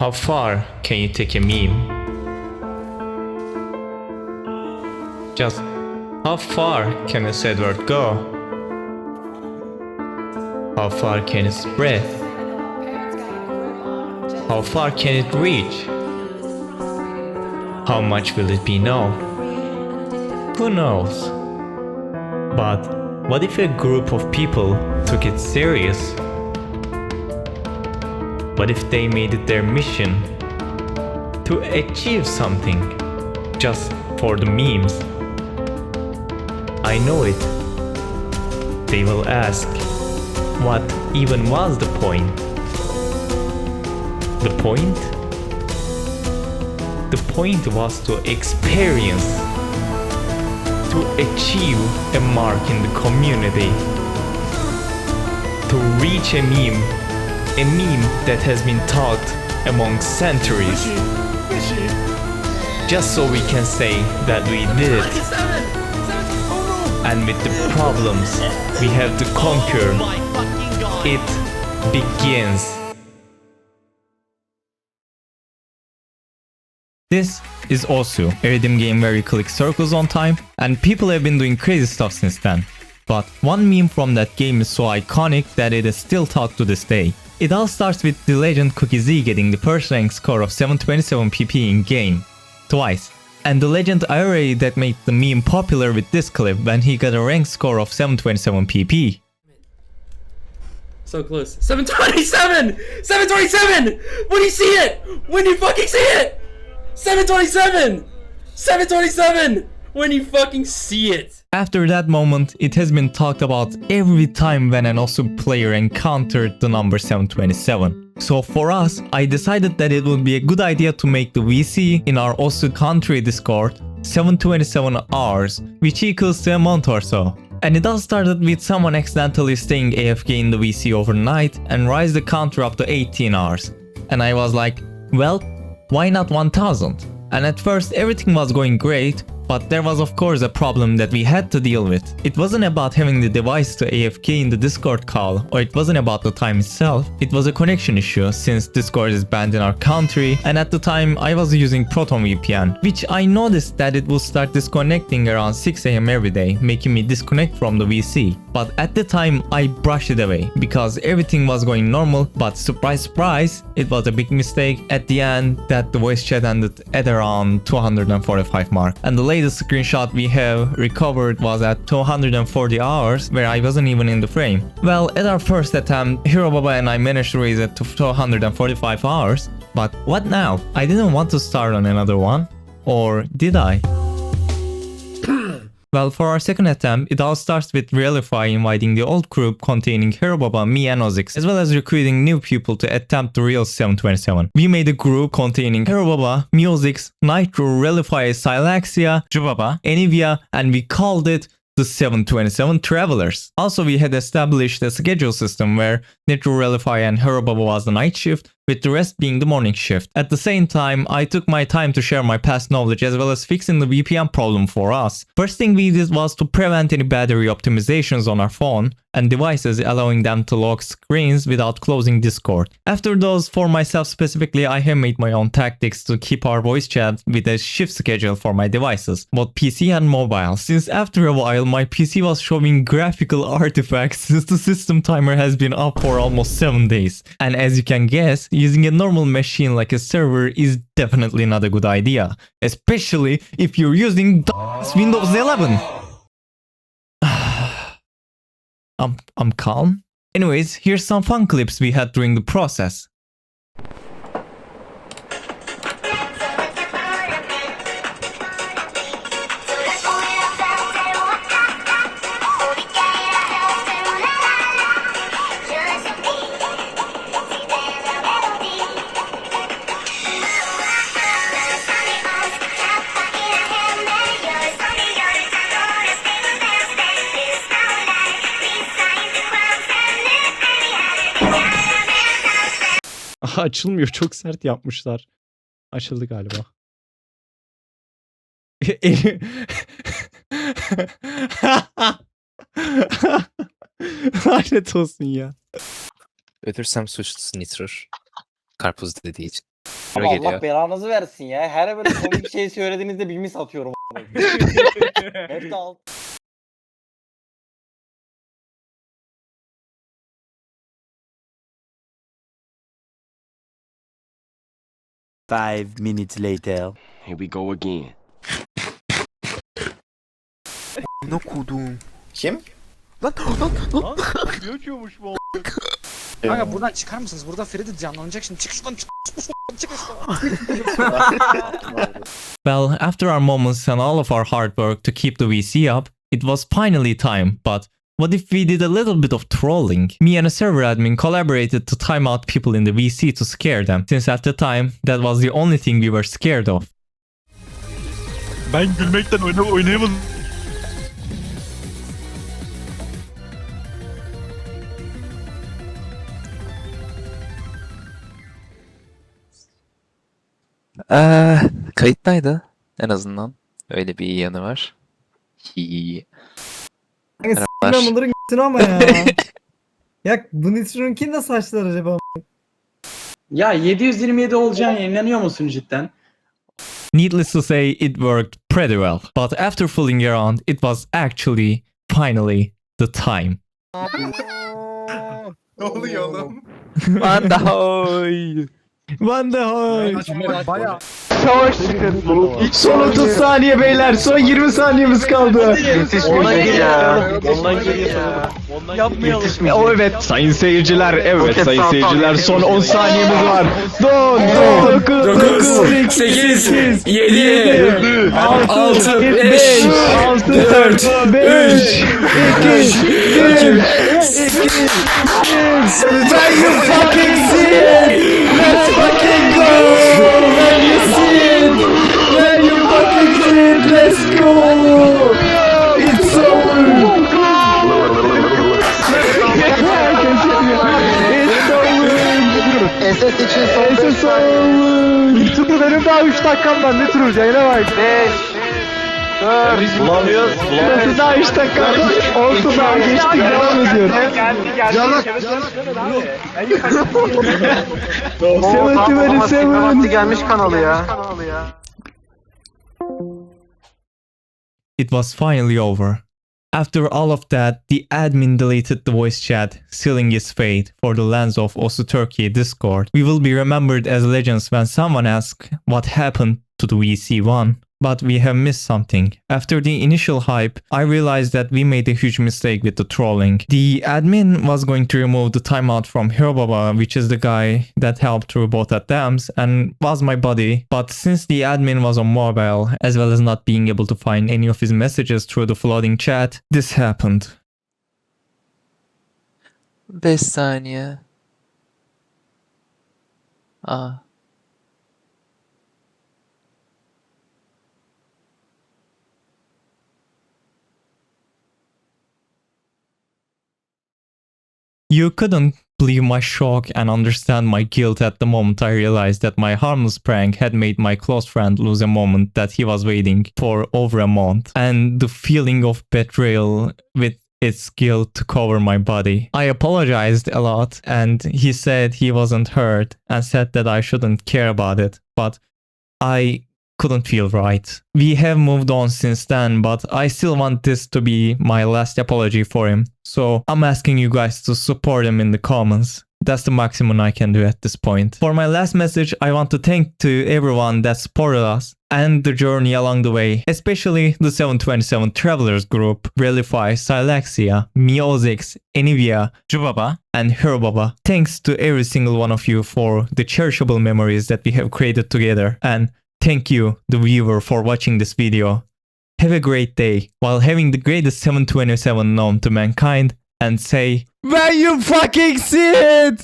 How far can you take a meme? Just how far can a sad word go? How far can it spread? How far can it reach? How much will it be known? Who knows? But what if a group of people took it serious? What if they made it their mission to achieve something just for the memes? I know it. They will ask, what even was the point? The point? The point was to experience, to achieve a mark in the community, to reach a meme that has been taught among centuries, just so we can say that we did it. And with the problems we have to conquer, it begins. This is also a rhythm game where you click circles on time, and people have been doing crazy stuff since then. But one meme from that game is so iconic that it is still taught to this day. It all starts with the legend Cookie Z getting the first rank score of 727 pp in game, twice. And the legend IRA that made the meme popular with this clip when he got a rank score of 727 pp. So close. 727! 727! When you see it! When you fucking see it! 727! 727! When you fucking see it! After that moment, it has been talked about every time when an Osu player encountered the number 727. So for us, I decided that it would be a good idea to make the WYSI in our Osu country Discord 727 hours, which equals to a month or so. And it all started with someone accidentally staying AFK in the WYSI overnight and raised the counter up to 18 hours. And I was like, well, why not 1000? And at first everything was going great, but there was of course a problem that we had to deal with. It wasn't about having the device to AFK in the Discord call, or it wasn't about the time itself. It was a connection issue since Discord is banned in our country, and at the time I was using Proton VPN, which I noticed that it would start disconnecting around 6 AM every day, making me disconnect from the WYSI. But at the time I brushed it away because everything was going normal, but surprise surprise, it was a big mistake at the end that the voice chat ended at around 245 mark, and the latest screenshot we have recovered was at 240 hours where I wasn't even in the frame. Well, at our first attempt, HeroBabaa and I managed to raise it to 245 hours, but what now? I didn't want to start on another one, or did I? Well, for our second attempt, it all starts with Rellifai inviting the old group containing HeroBabaa, me and Ozix, as well as recruiting new people to attempt the real 727. We made a group containing HeroBabaa, me, Ozix, Nitrur, Rellifai, Sylaxia, Cubaba, Enivya, and we called it the 727 Travelers. Also, we had established a schedule system where Nitrur, Rellifai, and HeroBabaa was the night shift, with the rest being the morning shift. At the same time, I took my time to share my past knowledge as well as fixing the VPN problem for us. First thing we did was to prevent any battery optimizations on our phone and devices, allowing them to lock screens without closing Discord. After those, for myself specifically, I have made my own tactics to keep our voice chat with a shift schedule for my devices, both PC and mobile, since after a while my PC was showing graphical artifacts since the system timer has been up for almost 7 days. And as you can guess, using a normal machine like a server is definitely not a good idea, especially if you're using Windows 11. I'm calm. Anyways, here's some fun clips we had during the process. Açılmıyor. Çok sert yapmışlar. Açıldı galiba. Lanet olsun ya. Ölürsem suçlusu Nitrur. Karpuz dediği için. Ama geliyor. Allah belanızı versin ya. Her böyle komik şey söylediğinizde bilmi satıyorum. Hep de alt. Five minutes later. Here we go again. Ne kodum? Kim? Kanka buradan çıkar mısınız? Burada Feride canlanacak şimdi. Çık şuradan çık. Çık şuradan. Well, after our moments and all of our hard work to keep the VC up, it was finally time, but what if we did a little bit of trolling? Me and a server admin collaborated to time out people in the VC to scare them, since at the time, that was the only thing we were scared of. Ben gülmekten oynayamadım. Kayıttaydı en azından. Öyle bir iyi yanı var. İyi. Ben bunların g***sini ama ya. Ya bu Nitrur'un kim de saçlar acaba? Ya 727 olacağına inanıyor musun cidden? Needless to say, it worked pretty well, but after fooling around, it was actually, finally, the time. Ne oluyor oğlum? Bandahoy. Bandahoy! Bayağı. Savaş çıkın. Son 30 saniye beyler. Son 20 saniyemiz kaldı. Yetişmeyecek ya. Ondan geriye Yapmayalım. O evet sayın seyirciler. Evet sayın seyirciler. Son 10 saniyemiz var. 9, 8, 7, 6, 5, 4, 3, 2, 1. Can you fucking see it? Let's fucking go! Can you see it? Can you fucking see it? Let's go! It's over! SS için son 5 Nitrur benim daha 3 dakikam var. Nitrur yayına bak. 5 4 bulamıyoruz. Burası daha 3 dakika var. Olsun daha geçtik devam ediyor. Vakti gelmiş kanalı ya. It was finally over. After all of that, the admin deleted the voice chat, sealing his fate for the lands of Osu Turkey Discord. We will be remembered as legends when someone asks what happened to the VC1. But we have missed something. After the initial hype, I realized that we made a huge mistake with the trolling. The admin was going to remove the timeout from HeroBabaa, which is the guy that helped through both attempts and was my buddy. But since the admin was on mobile, as well as not being able to find any of his messages through the flooding chat, this happened. 5 saniye. You couldn't believe my shock and understand my guilt at the moment I realized that my harmless prank had made my close friend lose a moment that he was waiting for over a month, and the feeling of betrayal with its guilt to cover my body. I apologized a lot, and he said he wasn't hurt and said that I shouldn't care about it, but I couldn't feel right. We have moved on since then, but I still want this to be my last apology for him. So I'm asking you guys to support him in the comments. That's the maximum I can do at this point. For my last message, I want to thank to everyone that supported us and the journey along the way, especially the 727 Travelers group, Rellifai, Sylaxia, Miozix, Enivya, Cubaba, and HeroBabaa. Thanks to every single one of you for the cherishable memories that we have created together, and thank you, the viewer, for watching this video. Have a great day while having the greatest 727 known to mankind, and say, when you fucking see it!